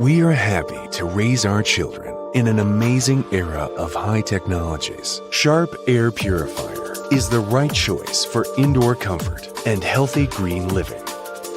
We are happy to raise our children in an amazing era of high technologies. Sharp Air Purifier is the right choice for indoor comfort and healthy green living.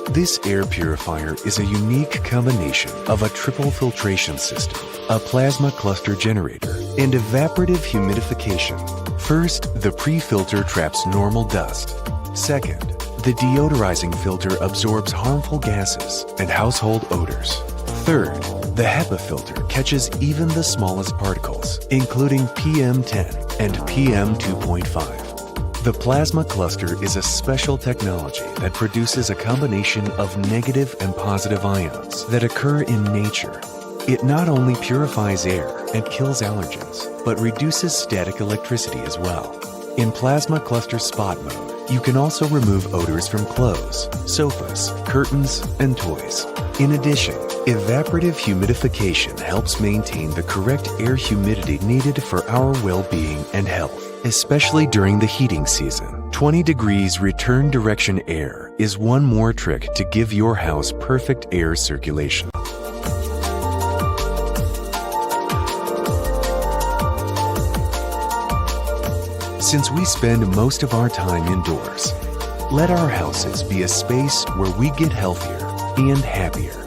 This air purifier is a unique combination of a triple filtration system, a plasma cluster generator, and evaporative humidification. First, the pre-filter traps normal dust. Second, the deodorizing filter absorbs harmful gases and household odors. Third, the HEPA filter catches even the smallest particles, including PM10 and PM2.5. The plasma cluster is a special technology that produces a combination of negative and positive ions that occur in nature. It not only purifies air and kills allergens, but reduces static electricity as well. In plasma cluster spot mode, you can also remove odors from clothes, sofas, curtains, and toys. In addition, evaporative humidification helps maintain the correct air humidity needed for our well-being and health, especially during the heating season. 20 degrees return direction air is one more trick to give your house perfect air circulation. Since we spend most of our time indoors, let our houses be a space where we get healthier and happier.